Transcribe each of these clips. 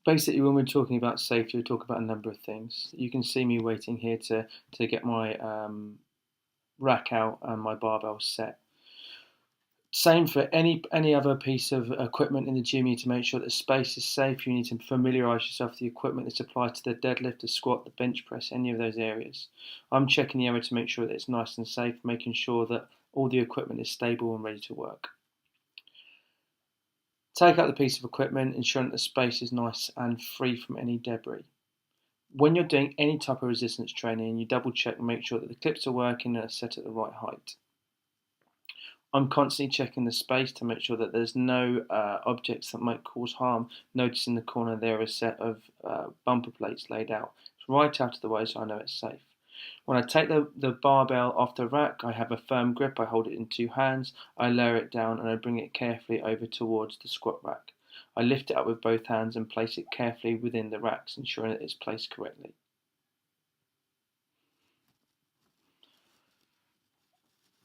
Basically, when we're talking about safety, we talk about a number of things. You can see me waiting here to get my rack out and my barbell set. Same for any other piece of equipment in the gym. You need to make sure that the space is safe. You need to familiarise yourself with the equipment that's applied to the deadlift, the squat, the bench press, any of those areas. I'm checking the area to make sure that it's nice and safe, making sure that all the equipment is stable and ready to work. Take out the piece of equipment, ensuring that the space is nice and free from any debris. When you're doing any type of resistance training, you double check and make sure that the clips are working and are set at the right height. I'm constantly checking the space to make sure that there's no objects that might cause harm. Notice in the corner there is a set of bumper plates laid out. It's right out of the way so I know it's safe. When I take the barbell off the rack, I have a firm grip. I hold it in two hands. I lower it down and I bring it carefully over towards the squat rack. I lift it up with both hands and place it carefully within the racks, ensuring that it's placed correctly.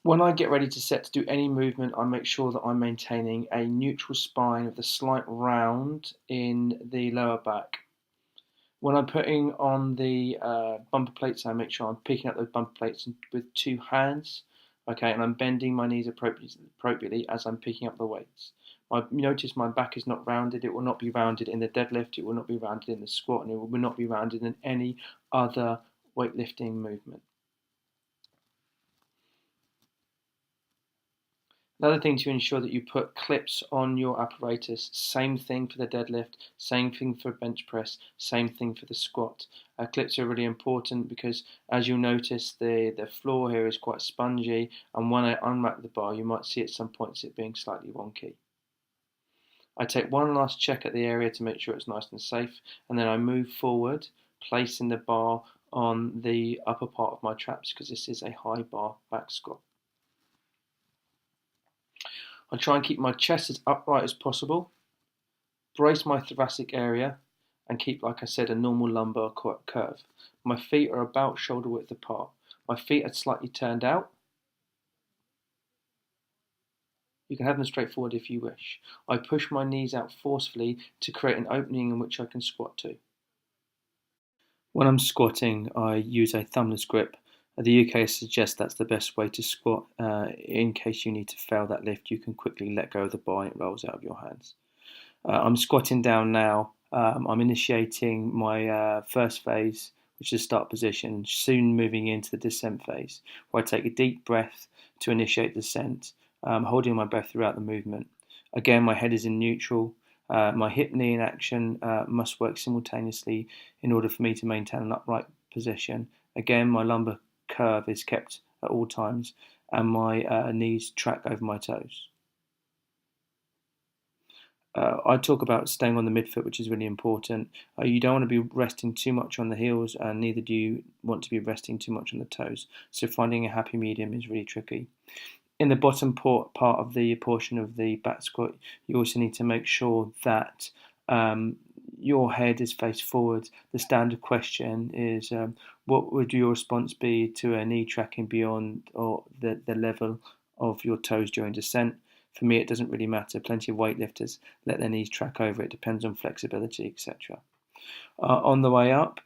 When I get ready to set to do any movement, I make sure that I'm maintaining a neutral spine with a slight round in the lower back. When I'm putting on the bumper plates, I make sure I'm picking up those bumper plates with two hands, okay, and I'm bending my knees appropriately as I'm picking up the weights. Notice my back is not rounded. It will not be rounded in the deadlift. It will not be rounded in the squat, and it will not be rounded in any other weightlifting movement. Another thing to ensure that you put clips on your apparatus. Same thing for the deadlift, same thing for bench press, same thing for the squat. Clips are really important because, as you'll notice, the floor here is quite spongy, and when I unwrap the bar, you might see at some points it being slightly wonky. I take one last check at the area to make sure it's nice and safe, and then I move forward, placing the bar on the upper part of my traps because this is a high bar back squat. I try and keep my chest as upright as possible, brace my thoracic area, and keep, like I said, a normal lumbar curve. My feet are about shoulder width apart. My feet are slightly turned out. You can have them straight forward if you wish. I push my knees out forcefully to create an opening in which I can squat to. When I'm squatting, I use a thumbless grip. The UK suggests that's the best way to squat. In case you need to fail that lift, you can quickly let go of the bar and it rolls out of your hands. I'm squatting down now. I'm initiating my first phase, which is start position, soon moving into the descent phase, where I take a deep breath to initiate descent, holding my breath throughout the movement. Again, my head is in neutral. My hip knee in action must work simultaneously in order for me to maintain an upright position. Again, my lumbar curve is kept at all times, and my knees track over my toes. I talk about staying on the midfoot, which is really important. You don't want to be resting too much on the heels, and neither do you want to be resting too much on the toes. So finding a happy medium is really tricky. In the bottom part of the portion of the back squat, you also need to make sure that your head is faced forward. The standard question is, what would your response be to a knee tracking beyond or the level of your toes during descent? For me, it doesn't really matter. Plenty of weightlifters let their knees track over. It depends on flexibility, etc. On the way up,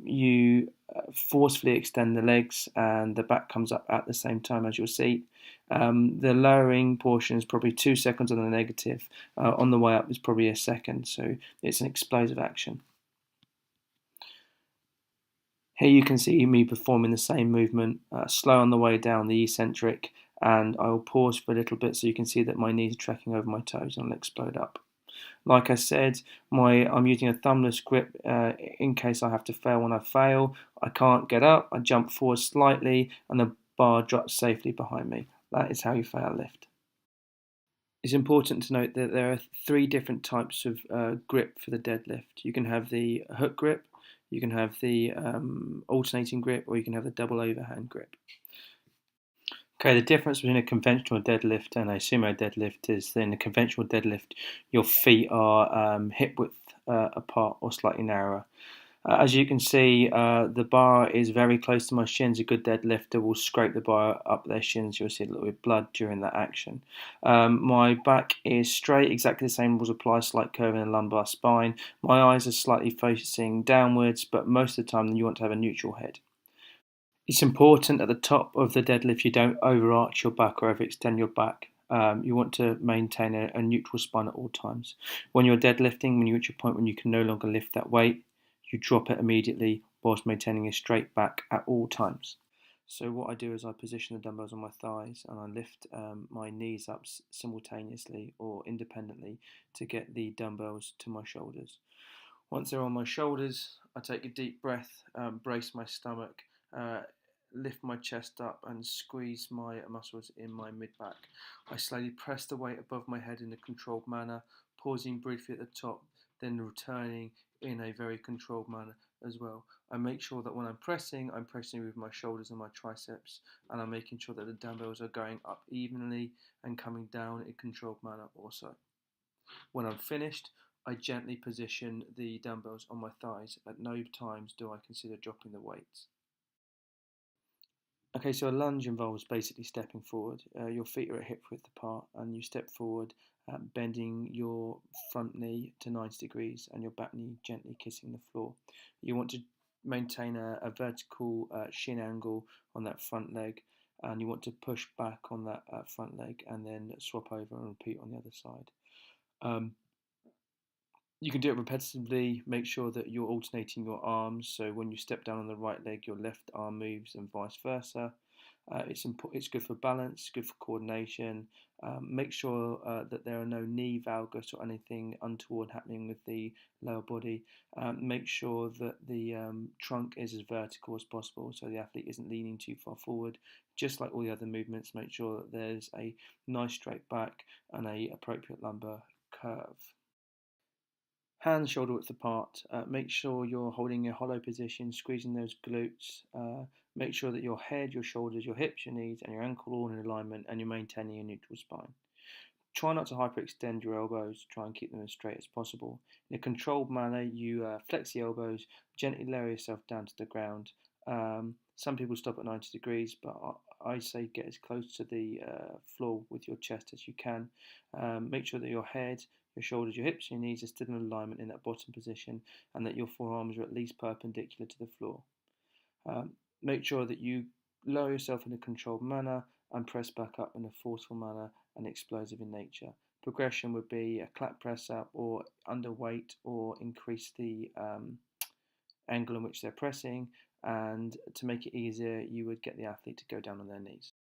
you forcefully extend the legs and the back comes up at the same time as your seat. The lowering portion is probably 2 seconds on the negative. On the way up is probably a second, so it's an explosive action. Here you can see me performing the same movement, slow on the way down, the eccentric, and I will pause for a little bit so you can see that my knees are tracking over my toes and I'll explode up. Like I said, I'm using a thumbless grip in case I have to fail. When I fail, I can't get up, I jump forward slightly and the bar drops safely behind me. That is how you fail a lift. It's important to note that there are 3 different types of grip for the deadlift. You can have the hook grip, you can have the alternating grip, or you can have the double overhand grip. Okay, the difference between a conventional deadlift and a sumo deadlift is that in a conventional deadlift, your feet are hip width apart or slightly narrower. As you can see, the bar is very close to my shins. A good deadlifter will scrape the bar up their shins. You'll see a little bit of blood during that action. My back is straight, exactly the same rules apply, slight curve in the lumbar spine. My eyes are slightly facing downwards, but most of the time you want to have a neutral head. It's important at the top of the deadlift you don't overarch your back or overextend your back. You want to maintain a neutral spine at all times. When you're deadlifting, when you reach a point when you can no longer lift that weight, you drop it immediately whilst maintaining a straight back at all times. So what I do is I position the dumbbells on my thighs and I lift my knees up simultaneously or independently to get the dumbbells to my shoulders. Once they're on my shoulders, I take a deep breath, brace my stomach, uh, lift my chest up and squeeze my muscles in my mid-back. I slowly press the weight above my head in a controlled manner, pausing briefly at the top, then returning in a very controlled manner as well. I make sure that when I'm pressing with my shoulders and my triceps, and I'm making sure that the dumbbells are going up evenly and coming down in a controlled manner also. When I'm finished, I gently position the dumbbells on my thighs. At no times do I consider dropping the weights. Okay, so a lunge involves basically stepping forward. Your feet are at hip width apart, and you step forward, bending your front knee to 90 degrees and your back knee gently kissing the floor. You want to maintain a vertical shin angle on that front leg, and you want to push back on that front leg and then swap over and repeat on the other side. Um, You can do it repetitively. Make sure that you're alternating your arms. So when you step down on the right leg, your left arm moves, and vice versa. It's good for balance, good for coordination. Make sure that there are no knee valgus or anything untoward happening with the lower body. Make sure that the trunk is as vertical as possible, so the athlete isn't leaning too far forward. Just like all the other movements, make sure that there's a nice straight back and a appropriate lumbar curve. Hands shoulder width apart. Make sure you're holding a hollow position, squeezing those glutes. Make sure that your head, your shoulders, your hips, your knees, and your ankle are all in alignment and you're maintaining a neutral spine. Try not to hyperextend your elbows, try and keep them as straight as possible. In a controlled manner, you flex the elbows, gently lower yourself down to the ground. Some people stop at 90 degrees, but I say get as close to the floor with your chest as you can. Make sure that your head, your shoulders, your hips, your knees are still in alignment in that bottom position and that your forearms are at least perpendicular to the floor. Make sure that you lower yourself in a controlled manner and press back up in a forceful manner and explosive in nature. Progression would be a clap press up or underweight or increase the angle in which they're pressing. And to make it easier, you would get the athlete to go down on their knees.